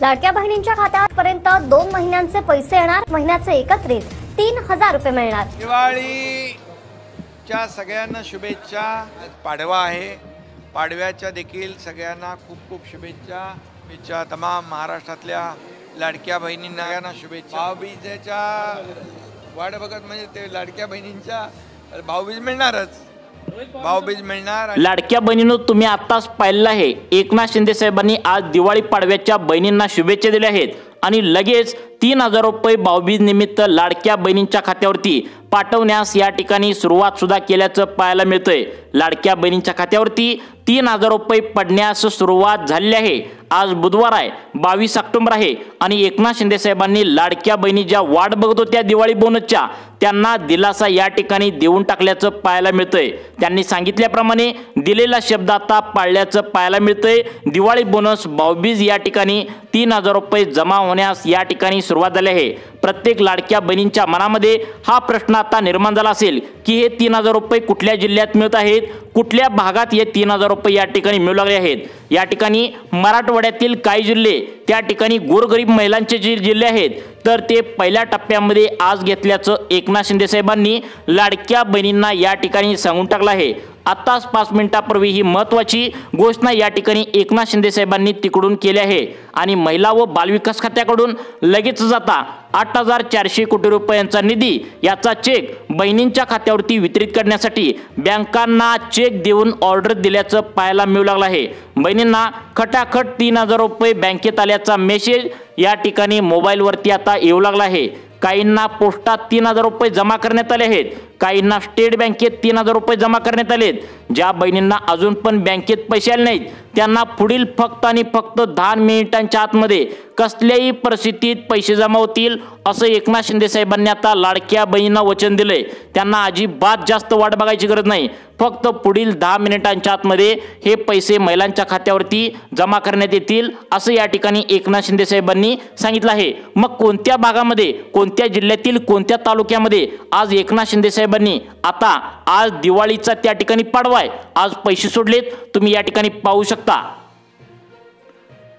लाडक्या बहिणींच्या खात्यापर्यंत 2 महिन्यांचे पैसे येणार। महिन्याचे एकत्रित 3000 रुपये मिळणार। दिवाळीच्या सगळ्यांना शुभेच्छा। पाडवा आहे, पाडव्याच्या देखील सगळ्यांना खूप खूप शुभेच्छा। तमाम महाराष्ट्रातल्या लाडक्या बहिणींना सगळ्यांना शुभेच्छा। भाऊबीजेच्या वाट बघत म्हणजे ते लाडक्या बहिणींच्या भाऊबीज मिळणारच, भाऊबीज मिळणार। लाडक्या बहिणींनो, तुम्ही आताच पाहिलं आहे, एकनाथ शिंदे साहेबांनी आज दिवाळी पाडव्याच्या बहिणींना शुभेच्छा दिल्या आहेत आणि लगेच 3000 रुपये भाऊबीज निमित्त लाडक्या बहिणींच्या खात्यावरती पाठवण्यास या ठिकाणी सुरुवात सुद्धा केल्याचं पाहायला मिळतंय। लाडक्या बहिणींच्या खात्यावरती 3000 रुपये पडण्यास सुरुवात झाली आहे। आज बुधवार आहे, 22 ऑक्टोबर आहे आणि एकनाथ शिंदे साहेबांनी लाडक्या बहिणी ज्या वाट बघत होत्या दिवाळी बोनसच्या, त्यांना दिलासा या ठिकाणी देऊन टाकल्याचं पाहायला मिळतंय। त्यांनी सांगितल्याप्रमाणे दिलेला शब्द आता पाळल्याचं पाहायला मिळतंय। दिवाळी बोनस भाऊबीज या ठिकाणी 3000 रुपये जमा होण्यास या ठिकाणी सुरुवात झाली आहे। प्रत्येक लाडक्या बहिणींच्या मनामध्ये हा प्रश्न आता निर्माण झाला असेल की हे 3000 रुपये कुठल्या जिल्ह्यात मिळत आहेत, कुठल्या भागात हे 3000 रुपये या ठिकाणी मिळू लागले आहेत। या ठिकाणी मराठवाड्यातील काही जिल्हे, त्या ठिकाणी गोरगरीब महिलांचे जे जिल्हे आहेत, तर ते पहिल्या टप्प्यामध्ये आज घेतल्याचं एकनाथ शिंदे साहेबांनी लाडक्या बहिणींना या ठिकाणी सांगून टाकलं आहे। आताच 5 मिनिटांपूर्वी ही महत्त्वाची घोषणा या ठिकाणी एकनाथ शिंदे साहेबांनी तिकडून केली आहे आणि महिला व बालविकास खात्याकडून लगेच जाता 8400 कोटी रुपयांचा निधी याचा चेक बहिणींच्या खात्यावरती वितरित करण्यासाठी बँकांना चेक देऊन ऑर्डर दिल्याचं पाहायला मिळू लागलं आहे। बहिणींना खटाखट 3000 रुपये बँकेत आल्याचा मेसेज या ठिकाणी मोबाईलवरती आता येऊ लागला आहे। काहींना पोस्टात 3000 रुपये जमा करण्यात आले आहेत, काहींना स्टेट बँकेत 3000 रुपये जमा करण्यात आलेत। ज्या बहिणींना अजून पण बँकेत पैसे आले नाहीत, त्यांना पुढील फक्त आणि फक्त 10 मिनिटांच्या आतमध्ये कसल्याही परिस्थितीत पैसे जमा होतील असं एकनाथ शिंदे साहेबांनी आता लाडक्या बहिणींना वचन दिलंय। त्यांना अजिबात जास्त वाट बघायची गरज नाही, फक्त पुढील 10 मिनिटांच्या आतमध्ये हे पैसे महिलांच्या खात्यावरती जमा करण्यात येतील असं या ठिकाणी एकनाथ शिंदे साहेबांनी सांगितलं आहे। मग कोणत्या भागामध्ये, कोणत्या जिल्ह्यातील, कोणत्या तालुक्यामध्ये आज एकनाथ शिंदे साहेबांनी आता आज दिवाळीचा त्या ठिकाणी पाडवा आहे, आज पैसे सोडलेत, तुम्ही या ठिकाणी पाहू शकता।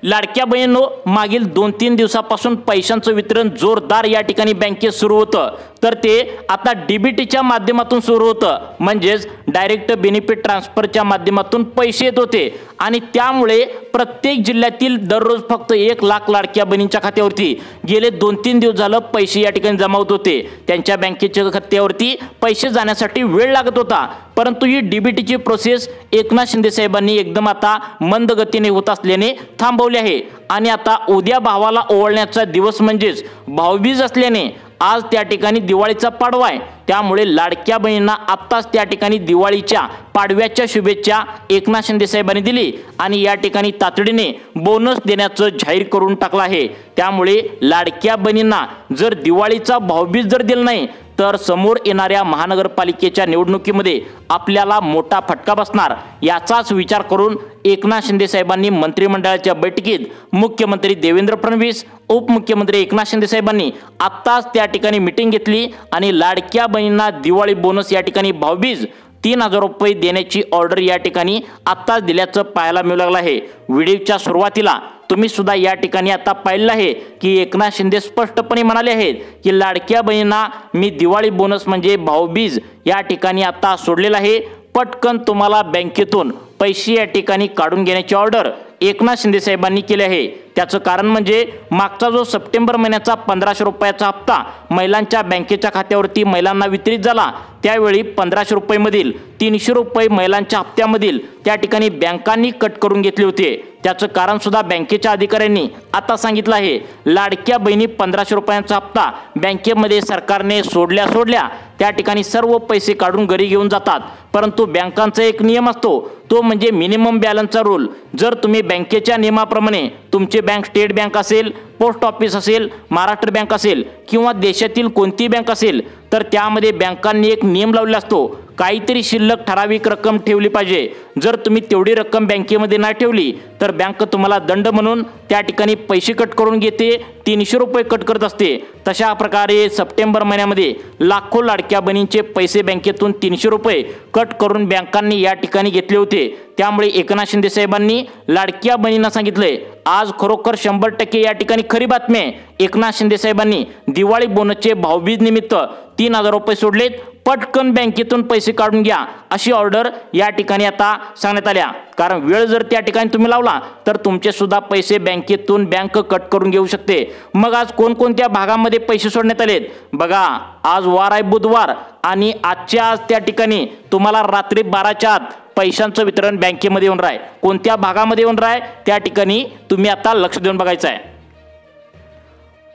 लाडक्या बहिणींनो, मागील 2-3 दिवसापासून पैशांचं वितरण जोरदार या ठिकाणी बँकेत सुरू होतं, तर ते आता डीबीटीच्या माध्यमातून सुरू होतं, म्हणजेच डायरेक्ट बेनिफिट ट्रान्सफरच्या माध्यमातून पैसे येत होते आणि त्यामुळे प्रत्येक जिल्ह्यातील दररोज फक्त 1 लाख लाडक्या बहिणींच्या खात्यावरती गेले 2-3 दिवस झालं पैसे या ठिकाणी जमा होत होते। त्यांच्या बँकेच्या खात्यावरती पैसे जाण्यासाठी वेळ लागत होता, परंतु ही डीबीटीची प्रोसेस एकनाथ शिंदे साहेबांनी एकदम आता मंद गतीने होत असल्याने थांबवली आहे आणि आता उद्या भावाला ओवाळण्याचा दिवस म्हणजेच भाऊबीज असल्याने आज त्या ठिकाणी दिवाळीचा पाडवा आहे, त्यामुळे लाडक्या बहिणींना आत्ताच त्या ठिकाणी दिवाळीच्या पाडव्याच्या शुभेच्छा एकनाथ शिंदे साहेबांनी दिली आणि या ठिकाणी तातडीने बोनस देण्याचं जाहीर करून टाकलं आहे। त्यामुळे लाडक्या बहिणींना जर दिवाळीचा भाऊबीज जर दिला नाही तर समोर येणाऱ्या महानगरपालिकेच्या निवडणुकीमध्ये आपल्याला मोठा फटका बसणार, याचाच विचार करून एकनाथ शिंदे साहेबांनी मंत्रिमंडळाच्या बैठकीत मुख्यमंत्री देवेंद्र फडणवीस, उपमुख्यमंत्री एकनाथ शिंदे साहेबांनी आत्ताच त्या ठिकाणी मीटिंग घेतली आणि लाडक्या बहिणींना दिवाळी बोनस या ठिकाणी भाऊबीज 3000 रुपये देण्याची ऑर्डर या ठिकाणी आत्ताच दिल्याचं पाहायला मिळू लागलं आहे। व्हिडिओच्या सुरुवातीला तुम्ही सुद्धा या ठिकाणी आता पाहिलं आहे की एकनाथ शिंदे स्पष्टपणे म्हणाले आहेत की लाडक्या बहिणींना मी दिवाळी बोनस म्हणजे भाऊबीज या ठिकाणी आता सोडलेला आहे। पटकन तुम्हाला बँकेतून पैसे या ठिकाणी काढून घेण्याची ऑर्डर एकनाथ शिंदे साहेबांनी केले आहे। त्याचं कारण म्हणजे मागचा जो सप्टेंबर महिन्याचा 1500 रुपयाचा हप्ता महिलांच्या बँकेच्या खात्यावरती महिलांना वितरित झाला, त्यावेळी 1500 रुपयेमधील 300 रुपये महिलांच्या हप्त्यामधील त्या ठिकाणी बँकांनी कट करून घेतले होते। त्याचं कारण सुद्धा बँकेच्या अधिकाऱ्यांनी आता सांगितलं आहे। लाडक्या बहिणी 1500 रुपयांचा हप्ता बँकेमध्ये सरकारने सोडल्या त्या ठिकाणी सर्व पैसे काढून घरी घेऊन जातात, परंतु बँकांचा एक नियम असतो, तो म्हणजे मिनिमम बॅलन्सचा रूल। जर तुम्ही बँकेच्या नियमाप्रमाणे तुमचे बँक स्टेट बँक असेल, पोस्ट ऑफिस असेल, महाराष्ट्र बँक असेल किंवा देशातील कोणती बँक असेल, तर त्यामध्ये बँकांनी एक नियम लावलेला असतो, काहीतरी शिल्लक ठराविक रक्कम ठेवली पाहिजे। जर तुम्ही तेवढी रक्कम बँकेमध्ये नाही ठेवली तर बँक तुम्हाला दंड म्हणून त्या ठिकाणी पैसे कट करून घेते, 300 रुपये कट करत असते। तशा प्रकारे सप्टेंबर महिन्यामध्ये लाखो लाडक्या बहिणींचे पैसे बँकेतून 300 रुपये कट करून बँकांनी या ठिकाणी घेतले होते। त्यामुळे एकनाथ शिंदे साहेबांनी लाडक्या बहिणींना सांगितले, आज खरोखर 100% या ठिकाणी खरी बातमी आहे। एकनाथ शिंदे साहेबांनी दिवाळी बोनसचे भाऊबीज निमित्त 3000 रुपये सोडलेत, पटकन बँकेतून पैसे काढून घ्या अशी ऑर्डर या ठिकाणी आता सांगण्यात आल्या। कारण वेळ जर त्या ठिकाणी तुम्ही लावला तर तुमचे सुद्धा पैसे बँकेतून बँक कट करून घेऊ शकते। मग आज कोणकोणत्या भागामध्ये पैसे सोडण्यात आलेत बघा। आज वार आहे बुधवार आणि आज त्या ठिकाणी तुम्हाला रात्री 12च्या आत पैशांचं वितरण बँकेमध्ये होणार आहे। कोणत्या भागामध्ये होणार आहे त्या ठिकाणी तुम्ही आता लक्ष देऊन बघायचं आहे।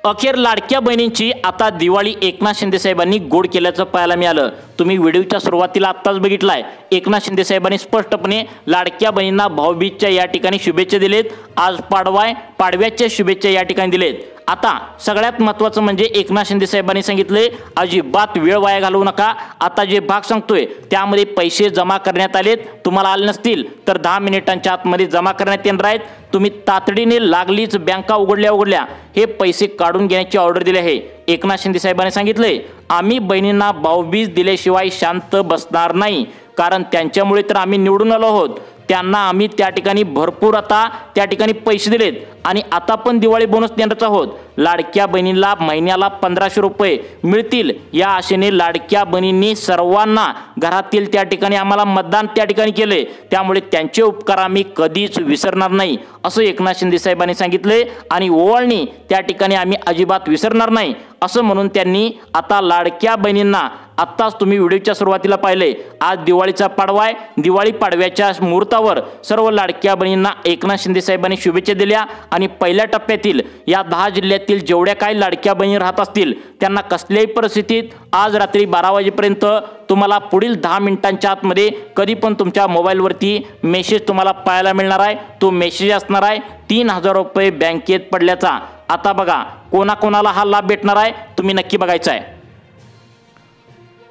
अखेर लाडक्या बहिणींची आता दिवाळी एकनाथ शिंदे साहेबांनी गोड केल्याचं पाहायला मिळालं। तुम्ही व्हिडिओच्या सुरुवातीला आत्ताच बघितलाय, एकनाथ शिंदे साहेबांनी स्पष्टपणे लाडक्या बहिणींना भाऊबीजच्या या ठिकाणी शुभेच्छा दिलेत। आज पाडवाय, पाडव्याच्या शुभेच्छा या ठिकाणी दिलेत। आता सगळ्यात महत्त्वाचं म्हणजे एकनाथ शिंदे साहेबांनी सांगितले, अजिबात वेळ वाया घालवू नका। आता जे भाग सांगतोय त्यामध्ये पैसे जमा करण्यात आलेत, तुम्हाला आले नसतील तर 10 मिनिटांच्या आतमध्ये जमा करण्यात येणार आहेत। तुम्ही तातडीने लागलीच बँका उघडल्या हे पैसे काढून घेण्याची ऑर्डर दिली आहे। एकनाथ शिंदे साहेबांनी सांगितले, आम्ही बहिणींना भाऊबीज दिल्याशिवाय शांत बसणार नाही, कारण त्यांच्यामुळे तर आम्ही निवडून आलो आहोत। त्यांना आम्ही त्या ठिकाणी भरपूर आता त्या ठिकाणी पैसे दिलेत आणि आता पण दिवाळी बोनस देणारच आहोत। लाडक्या बहिणींना महिन्याला 1500 रुपये मिळतील या आशेने लाडक्या बहिणींनी सर्वांना घरातील त्या ठिकाणी आम्हाला मतदान त्या ठिकाणी केले, त्यामुळे त्यांचे उपकार आम्ही कधीच विसरणार नाही असं एकनाथ शिंदे साहेबांनी सांगितले। आणि ओवाळणी त्या ठिकाणी आम्ही अजिबात विसरणार नाही असं म्हणून त्यांनी आता लाडक्या बहिणींना, आत्ताच तुम्ही व्हिडिओच्या सुरुवातीला पाहिले, आज दिवाळीचा पाडवा आहे, दिवाळी पाडव्याच्या मुहूर्तावर सर्व लाडक्या बहिणींना एकनाथ शिंदे साहेबांनी शुभेच्छा दिल्या। आणि पहिल्या टप्प्यातील या 10 जिल्ह्यातील जेवढ्या काही लाडक्या बहिणी राहत असतील त्यांना कसल्याही परिस्थितीत आज रात्री 12 वाजेपर्यंत तुम्हाला पुढील 10 मिनिटांच्या आतमध्ये कधी पण तुमच्या मोबाईलवरती मेसेज तुम्हाला पाहायला मिळणार आहे। तो मेसेज असणार आहे 3000 रुपये बँकेत पडल्याचा। आता बघा कोणाकोणाला हा लाभ भेटणार आहे तुम्ही नक्की बघायचा आहे।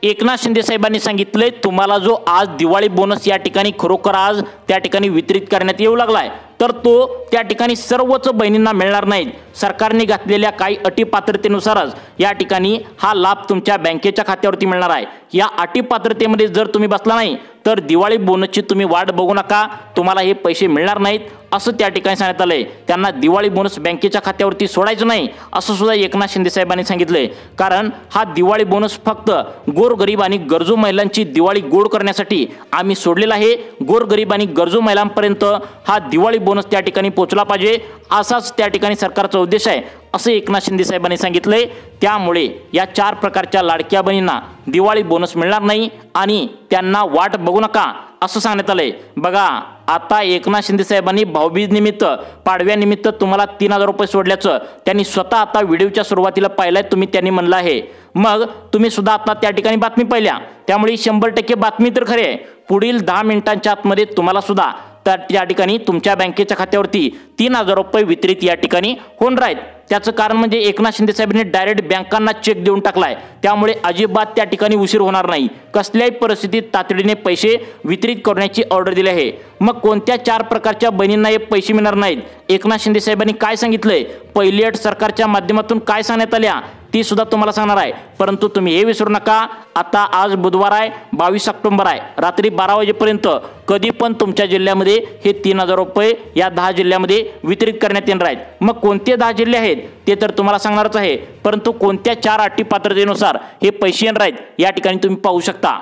एकनाथ शिंदे साहेबांनी सांगितले, तुम्हाला जो आज दिवाळी बोनस या ठिकाणी खरोखर आज त्या ठिकाणी वितरित करण्यात येऊ लागलाय तर तो त्या ठिकाणी सर्वच बहिणींना मिळणार नाहीत। सरकारने घातलेल्या काही अटी पात्रतेनुसारच या ठिकाणी हा लाभ तुमच्या बँकेच्या खात्यावरती मिळणार आहे। या अटी पात्रतेमध्ये जर तुम्ही बसला नाही तर दिवाळी बोनसची तुम्ही वाट बघू नका, तुम्हाला हे पैसे मिळणार नाहीत असं त्या ठिकाणी सांगण्यात आलंय। त्यांना दिवाळी बोनस बँकेच्या खात्यावरती सोडायचं नाही असं सुद्धा एकनाथ शिंदे साहेबांनी सांगितलंय। कारण हा दिवाळी बोनस फक्त गोरगरीब आणि गरजू महिलांची दिवाळी गोड करण्यासाठी आम्ही सोडलेला आहे। गोरगरीब आणि गरजू महिलांपर्यंत हा दिवाळी बोनस त्या ठिकाणी पोहोचला पाहिजे असाच त्या ठिकाणी सरकारचा उद्देश आहे असं एकनाथ शिंदे साहेबांनी सांगितलंय। त्यामुळे या 4 प्रकारच्या लाडक्या बहिणींना दिवाळी बोनस मिळणार नाही आणि त्यांना वाट बघू नका असं सांगण्यात आलंय। बघा आता एकनाथ शिंदे साहेबांनी भाऊबीज निमित्त, पाडव्यानिमित्त तुम्हाला 3000 रुपये सोडल्याचं त्यांनी स्वतः आता व्हिडिओच्या सुरुवातीला पाहिलंय, त्यांनी म्हणलं आहे। मग तुम्ही सुद्धा आता त्या ठिकाणी बातमी पाहिल्या, त्यामुळे 100% बातमी तर खरी आहे। पुढील 10 मिनिटांच्या आतमध्ये तुम्हाला सुद्धा तर त्या ठिकाणी तुमच्या बँकेच्या खात्यावरती 3000 रुपये वितरित या ठिकाणी होणार आहेत। त्याचं कारण म्हणजे एकनाथ शिंदे साहेबांनी डायरेक्ट बँकांना चेक देऊन टाकलाय, त्यामुळे अजिबात त्या ठिकाणी उशीर होणार नाही। कसल्याही परिस्थितीत तातडीने पैसे वितरित करण्याची ऑर्डर दिली आहे। मग कोणत्या 4 प्रकारच्या बहिणींना हे पैसे मिळणार नाहीत, एकनाथ शिंदे साहेबांनी काय सांगितलंय, पहिली अट सरकारच्या माध्यमातून काय सांगण्यात आल्या ती सुद्धा तुम्हाला सांगणार आहे। परंतु तुम्ही हे विसरू नका, आता आज बुधवार आहे, 22 ऑक्टोबर आहे, रात्री 12 वाजेपर्यंत कधी पण तुमच्या जिल्ह्यामध्ये हे 3000 रुपये या 10 जिल्ह्यामध्ये वितरित करण्यात येणार आहेत। मग कोणते 10 जिल्हे आहेत ते तर तुम्हाला सांगणारच आहे, परंतु कोणत्या 4 अटी पात्रतेनुसार हे पैसे येणार आहेत या ठिकाणी तुम्ही पाहू शकता।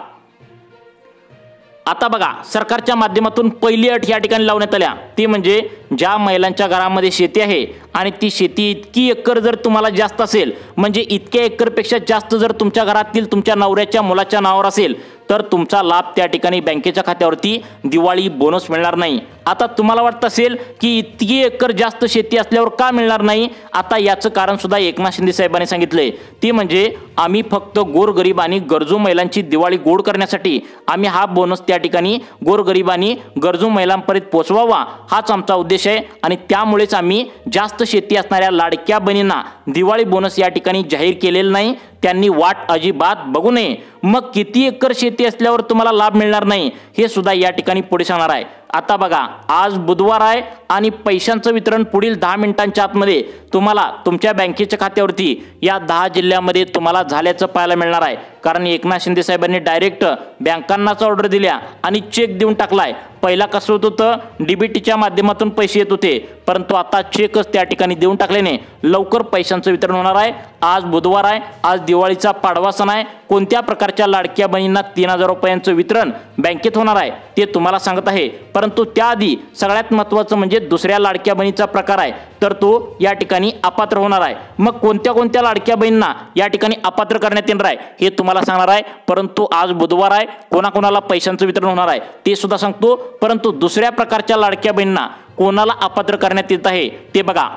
आता बघा सरकारच्या माध्यमातून पहिली अट या ठिकाणी लावण्यात आल्या, ती म्हणजे ज्या महिलांच्या घरामध्ये शेती आहे आणि ती शेती इतकी एकर जर तुम्हाला जास्त असेल, म्हणजे इतक्या एकरपेक्षा जास्त जर तुमच्या घरातील तुमच्या नवऱ्याच्या मुलाच्या नावावर असेल तर तुमचा लाभ त्या ठिकाणी बँकेच्या खात्यावरती दिवाळी बोनस मिळणार नाही आता तुम्हाला वाटत असेल की इतकी एकर जास्त शेती असल्यावर का मिळणार नाही? आता याचं कारण सुद्धा एकनाथ शिंदे साहेबांनी सांगितलंय, ती म्हणजे आम्ही फक्त गोरगरीब आणि गरजू महिलांची दिवाळी गोड करण्यासाठी आम्ही हा बोनस त्या ठिकाणी गोरगरीब आणि गरजू महिलांपर्यंत पोहोचवावा हाच आमचा उद्देश आहे आणि त्यामुळेच आम्ही जास्त शेती असणाऱ्या लाडक्या बहिणींना दिवाळी बोनस या ठिकाणी जाहीर केलेला नाही। त्यांनी वाट अजिबात बघू नये। मग किती एकर शेती असल्यावर तुम्हाला लाभ मिळणार नाही हे सुद्धा या ठिकाणी पुढे सांगणार आहे। आता बघा, आज बुधवार आहे आणि पैशांचं वितरण पुढील 10 मिनिटांच्या आतमध्ये तुम्हाला तुमच्या बँकेच्या खात्यावरती या 10 जिल्ह्यामध्ये तुम्हाला झाल्याचं पाहायला मिळणार आहे। कारण एकनाथ शिंदे साहेबांनी डायरेक्ट बँकांनाच ऑर्डर दिल्या आणि चेक देऊन टाकलाय। पहिला कसं होत होतं, डीबीटीच्या माध्यमातून पैसे येत होते, परंतु आता चेकच त्या ठिकाणी देऊन टाकल्याने लवकर पैशांचं वितरण होणार आहे। आज बुधवार आहे, आज दिवाळीचा पाडवा सण आहे। कोणत्या प्रकारच्या लाडक्या बहिणींना 3000 रुपयांचं वितरण बँकेत होणार आहे ते तुम्हाला सांगत आहे। परंतु त्याआधी सगळ्यात महत्त्वाचं म्हणजे दुसऱ्या लाडक्या बहिणीचा प्रकार आहे, तर तो या ठिकाणी अपात्र होणार आहे। मग कोणत्या कोणत्या लाडक्या बहिणींना या ठिकाणी अपात्र करण्यात येणार आहे हे तुम्हाला सांगणार आहे। परंतु आज बुधवार आहे, कोणाकोणाला पैशांचं वितरण होणार आहे ते सुद्धा सांगतो। परंतु दुसऱ्या प्रकारच्या लाडक्या बहिणींना कोणाला अपात्र करण्यात येत आहे ते बघा।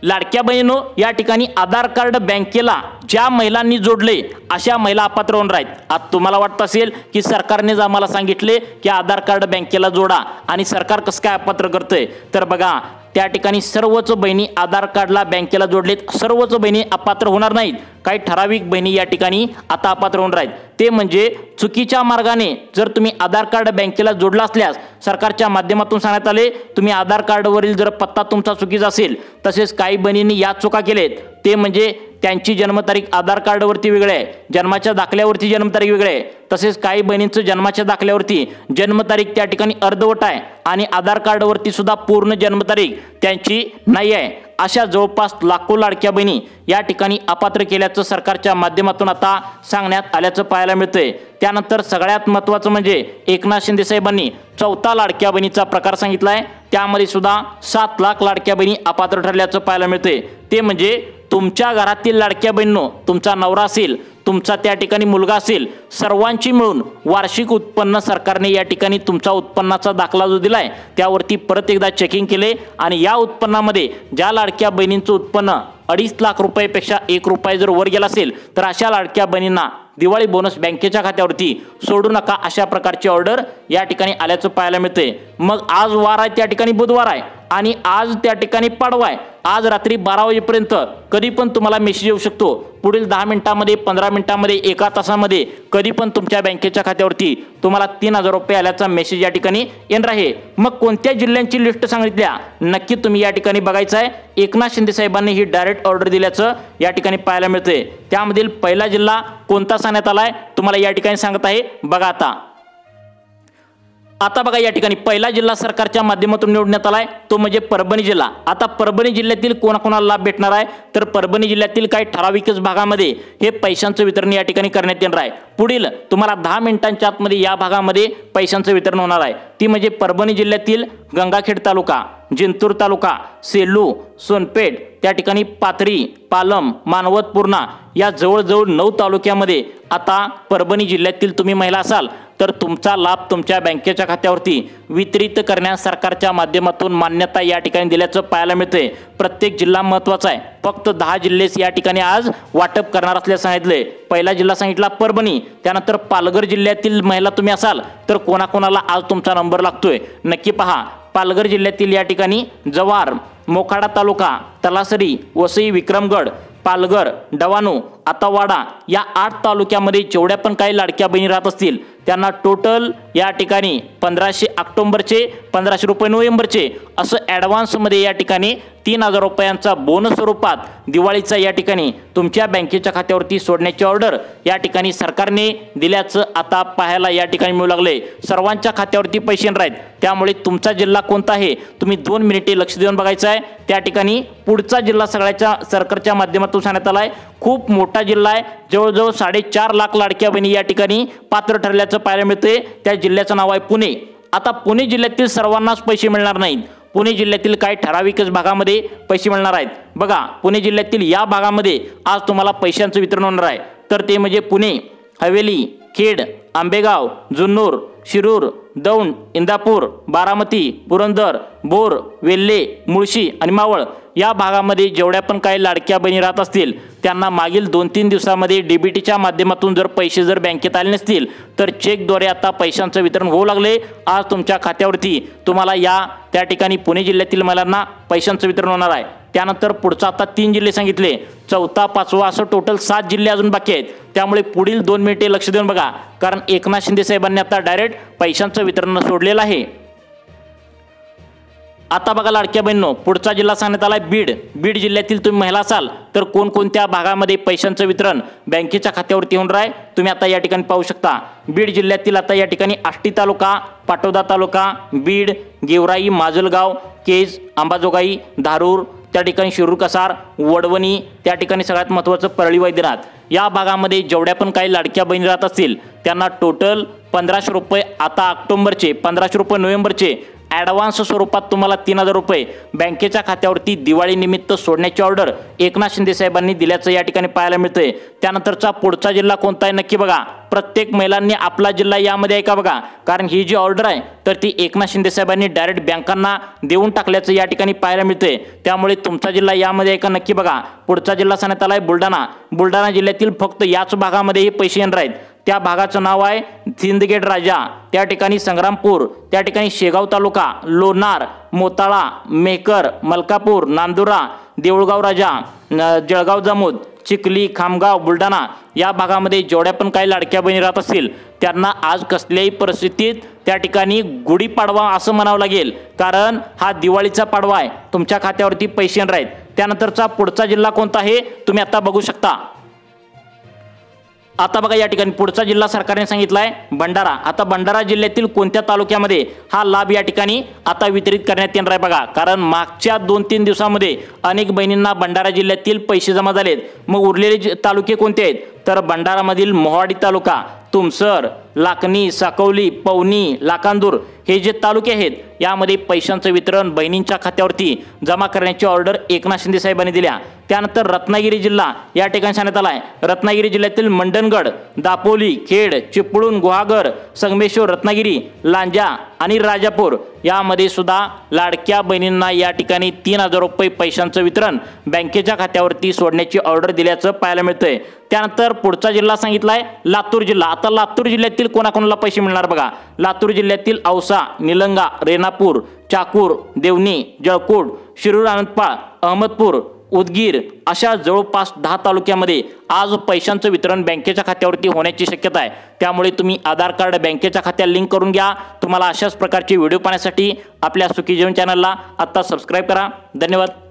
लाडक्या बहिणींनो, या ठिकाणी आधार कार्ड बँकेला ज्या महिलांनी जोडले अशा महिला अपात्र होणार आहेत। आता तुम्हाला वाटत असेल की सरकारनेच आम्हाला सांगितले की आधार कार्ड बँकेला जोडा आणि सरकार कसं काय अपात्र करतंय, तर बघा त्या ठिकाणी सर्वच बहिणी आधार कार्डला बँकेला जोडलेत, सर्वच बहिणी अपात्र होणार नाहीत। काही ठराविक बहिणी या ठिकाणी आता अपात्र होणार आहेत। ते म्हणजे चुकीच्या मार्गाने जर तुम्ही आधार कार्ड बँकेला जोडला असल्यास सरकारच्या माध्यमातून सांगण्यात आले तुम्ही आधार कार्डवरील जर पत्ता तुमचा चुकीचा असेल, तसेच काही बहिणींनी या चुका केलेत, ते म्हणजे त्यांची जन्मतारीख आधार कार्डवरती वेगळी आहे, जन्माच्या दाखल्यावरती जन्मतारीख वेगळी आहे, तसेच काही बहिणींचं जन्माच्या दाखल्यावरती जन्मतारीख त्या ठिकाणी अर्धवट आहे आणि आधार कार्डवरती सुद्धा पूर्ण जन्मतारीख त्यांची नाही आहे। अशा जवळपास लाखो लाडक्या बहिणी या ठिकाणी अपात्र केल्याचं सरकारच्या माध्यमातून आता सांगण्यात आल्याचं पाहायला मिळतंय। त्यानंतर सगळ्यात महत्त्वाचं म्हणजे एकनाथ शिंदे साहेबांनी 4था लाडक्या बहिणीचा प्रकार सांगितलाय, त्यामध्ये सुद्धा 7 लाख लाडक्या बहिणी अपात्र ठरल्याचं पाहायला मिळतंय। ते म्हणजे तुमच्या घरातील लाडक्या बहिणींनो, तुमचा नवरा असेल, तुमचा त्या ठिकाणी मुलगा असेल, सर्वांची मिळून वार्षिक उत्पन्न सरकारने या ठिकाणी तुमचा उत्पन्नाचा दाखला जो दिलाय त्यावरती परत एकदा चेकिंग केले आणि या उत्पन्नामध्ये ज्या लाडक्या बहिणींचं उत्पन्न 2.5 लाख रुपयापेक्षा 1 रुपया जर वर गेला असेल तर अशा लाडक्या बहिणींना दिवाळी बोनस बँकेच्या खात्यावरती सोडू नका अशा प्रकारची ऑर्डर या ठिकाणी आल्याचं पाहायला मिळते। मग आज वार आहे, त्या ठिकाणी बुधवार आहे आणि आज त्या ठिकाणी पाडवा आहे। आज रात्री 12 वाजेपर्यंत कधी पण तुम्हाला मेसेज येऊ शकतो, पुढील 10 मिनिटांमध्ये, 15 मिनिटांमध्ये, 1 तासामध्ये कधी पण तुमच्या बँकेच्या खात्यावरती तुम्हाला 3000 रुपये आल्याचा मेसेज या ठिकाणी येणार आहे। मग कोणत्या जिल्ह्यांची लिस्ट सांगितल्या नक्की तुम्ही या ठिकाणी बघायचं आहे। एकनाथ शिंदे साहेबांनी ही डायरेक्ट ऑर्डर दिल्याचं या ठिकाणी पाहायला मिळते। त्यामधील पहिला जिल्हा कोणता सांगण्यात आलाय तुम्हाला या ठिकाणी सांगत आहे, बघा आता बघा या ठिकाणी पहिला जिल्हा सरकारच्या माध्यमातून निवडण्यात आलाय तो म्हणजे परभणी जिल्हा। आता परभणी जिल्ह्यातील कोणाकोणाला लाभ भेटणार आहे, तर परभणी जिल्ह्यातील काही ठराविकच भागामध्ये हे पैशांचं वितरण या ठिकाणी करण्यात येणार आहे। पुढील तुम्हाला 10 मिनिटांच्या आतमध्ये या भागामध्ये पैशांचं वितरण होणार आहे। ती म्हणजे परभणी जिल्ह्यातील गंगाखेड तालुका, जिंतूर तालुका, सेलू, सोनपेठ, त्या ठिकाणी पाथरी, पालम, मानवत, पूर्णा या जवळजवळ 9 तालुक्यामध्ये आता परभणी जिल्ह्यातील तुम्ही महिला असाल तर तुमचा लाभ तुमच्या बँकेच्या खात्यावरती वितरित करण्यास सरकारच्या माध्यमातून मान्यता या ठिकाणी दिल्याचं पाहायला मिळते। प्रत्येक जिल्हा महत्त्वाचा आहे, फक्त 10 जिल्हेच या ठिकाणी आज वाटप करणार असल्याचं सांगितले। पहिला जिल्हा सांगितला परभणी, त्यानंतर पालघर जिल्ह्यातील महिला तुम्ही असाल तर कोणाकोणाला आज तुमचा नंबर लागतोय नक्की पहा। पालघर जिल्ह्यातील या ठिकाणी जव्हार, मोखाडा तालुका, तलासरी, वसई, विक्रमगड, पालघर, डवाणू, आतावाडा या 8 तालुक्यामध्ये जेवढ्या पण काही लाडक्या बहिणी राहत असतील त्यांना टोटल या ठिकाणी 1500 ऑक्टोबरचे, 1500 रुपये नोव्हेंबरचे असं ॲडव्हान्समध्ये या ठिकाणी 3000 रुपयांचा बोनस स्वरूपात दिवाळीचा या ठिकाणी तुमच्या बँकेच्या खात्यावरती सोडण्याची ऑर्डर या ठिकाणी सरकारने दिल्याचं आता पाहायला या ठिकाणी मिळू लागले। सर्वांच्या खात्यावरती पैसे येणार आहेत, त्यामुळे तुमचा जिल्हा कोणता आहे तुम्ही 2 मिनिटे लक्ष देऊन बघायचं आहे। त्या ठिकाणी पुढचा जिल्हा सगळ्याच्या सरकारच्या माध्यमातून सांगण्यात आलाय, खूप मोठा जिल्हा आहे, जवळजवळ 4.5 लाख लाडक्या बहिणी या ठिकाणी पात्र ठरल्याचं पाहायला मिळते। त्या जिल्ह्याचं नाव आहे पुणे। आता पुणे जिल्ह्यातील सर्वांनाच पैसे मिळणार नाहीत, पुणे जिल्ह्यातील काही ठराविकच भागामध्ये पैसे मिळणार आहेत। बघा पुणे जिल्ह्यातील या भागामध्ये आज तुम्हाला पैशांचं वितरण होणार आहे, तर ते म्हणजे पुणे, हवेली, खेड, आंबेगाव, जुन्नर, शिरूर, दौंड, इंदापूर, बारामती, पुरंदर, बोर, वेल्हे, मुळशी आणि मावळ या भागामध्ये जेवढ्या पण काही लाडक्या बहिणी राहत असतील त्यांना मागील 2-3 दिवसामध्ये डीबीटीच्या माध्यमातून जर पैसे जर बँकेत आले नसतील तर चेकद्वारे आता पैशांचं वितरण होऊ लागले। आज तुमच्या खात्यावरती तुम्हाला त्या ठिकाणी पुणे जिल्ह्यातील महिलांना पैशांचं वितरण होणार आहे। त्यानंतर पुढचा आता 3 जिल्हे सांगितले, चौथा 5वा असं टोटल 7 जिल्हे अजून बाकी आहेत। त्यामुळे पुढील 2 मिनिटे लक्ष देऊन बघा, कारण एकनाथ शिंदे साहेबांनी आता डायरेक्ट पैशांचं वितरण सोडलेलं आहे। आता बघा लाडक्या बहिणींनो, पुढचा जिल्हा सांगण्यात आला बीड। बीड जिल्ह्यातील तुम्ही महिला असाल तर कोणकोणत्या भागामध्ये पैशांचं वितरण बँकेच्या खात्यावरती होणार आहे तुम्ही आता या ठिकाणी पाहू शकता। बीड जिल्ह्यातील आता या ठिकाणी आष्टी तालुका, पाटोदा तालुका, बीड, गेवराई, माजलगाव, केज, अंबाजोगाई, धारूर, त्या ठिकाणी शिरूर कसार, वडवणी, त्या ठिकाणी सगळ्यात महत्त्वाचं परळी वैद्यनाथ या भागामध्ये जेवढ्या पण काही लाडक्या बहिणी राहत असतील त्यांना टोटल 1500 रुपये आता ऑक्टोबरचे, 1500 रुपये नोव्हेंबरचे ॲडव्हान्स स्वरूपात तुम्हाला 3000 रुपये बँकेच्या खात्यावरती दिवाळीनिमित्त सोडण्याची ऑर्डर एकनाथ शिंदे साहेबांनी दिल्याचं या ठिकाणी पाहायला मिळतंय। त्यानंतरचा पुढचा जिल्हा कोणता आहे नक्की बघा, प्रत्येक महिलांनी आपला जिल्हा यामध्ये आहे का बघा, कारण ही जी ऑर्डर आहे तर ती एकनाथ शिंदे साहेबांनी डायरेक्ट बँकांना देऊन टाकल्याचं या ठिकाणी पाहायला मिळतंय। त्यामुळे तुमचा जिल्हा यामध्ये आहे का नक्की बघा। पुढचा जिल्हा सांगण्यात आला आहे बुलढाणा। बुलढाणा जिल्ह्यातील फक्त याच भागामध्ये हे पैसे येणार आहेत। त्या भागाचं नाव आहे सिंदखेड राजा, त्या ठिकाणी संग्रामपूर, त्या ठिकाणी शेगाव तालुका, लोणार, मोताळा, मेहकर, मलकापूर, नांदुरा, देऊळगाव राजा, जळगाव जामोद, चिखली, खामगाव, बुलढाणा या भागामध्ये जेवढ्या पण काही लाडक्या बहिणी राहत असतील त्यांना आज कसल्याही परिस्थितीत त्या ठिकाणी गुढीपाडवा असं म्हणावं लागेल, कारण हा दिवाळीचा पाडवा आहे, तुमच्या खात्यावरती पैसे येणार आहेत। त्यानंतरचा पुढचा जिल्हा कोणता आहे तुम्ही आता बघू शकता। आता बघा या ठिकाणी पुढचा जिल्हा सरकारने सांगितलाय भंडारा। आता भंडारा जिल्ह्यातील कोणत्या तालुक्यामध्ये हा लाभ या ठिकाणी आता वितरित करण्यात येणार आहे बघा, कारण मागच्या 2-3 दिवसामध्ये अनेक बहिणींना भंडारा जिल्ह्यातील पैसे जमा झालेत। मग उरलेले तालुके कोणते आहेत तर भंडारामधील मोहाडी तालुका, तुमसर, लाखनी, साकवली, पवनी, लाखांदूर हे जे तालुके आहेत यामध्ये पैशांचं वितरण बहिणींच्या खात्यावरती जमा करण्याची ऑर्डर एकनाथ शिंदे साहेबांनी दिल्या। त्यानंतर रत्नागिरी जिल्हा या ठिकाणी सांगण्यात आला आहे। रत्नागिरी जिल्ह्यातील मंडणगड, दापोली, खेड, चिपळूण, गुहागर, संगमेश्वर, रत्नागिरी, लांजा आणि राजापूर यामध्ये सुद्धा लाडक्या बहिणींना या ठिकाणी 3000 रुपये पैशांचं वितरण बँकेच्या खात्यावरती सोडण्याची ऑर्डर दिल्याचं पाहायला मिळतंय। त्यानंतर पुढचा जिल्हा सांगितलाय लातूर जिल्हा। आता लातूर जिल्ह्यातील कोणाकोणाला पैसे मिळणार बघा। लातूर जिल्ह्यातील औसा, निलंगा, रेणापूर, चाकूर, देवणी, जळकोट, शिरूर, आनंदपाळ, अहमदपूर, उदगीर अशा जवळपास 10 तालुक्यामध्ये आज पैशांचं वितरण बँकेच्या खात्यावरती होण्याची शक्यता आहे। त्यामुळे तुम्ही आधार कार्ड बँकेच्या खात्याला लिंक करून घ्या। तुम्हाला अशाच प्रकारचे व्हिडिओ पाहण्यासाठी आपल्या सुखी जीवन चॅनलला आता सबस्क्राईब करा। धन्यवाद।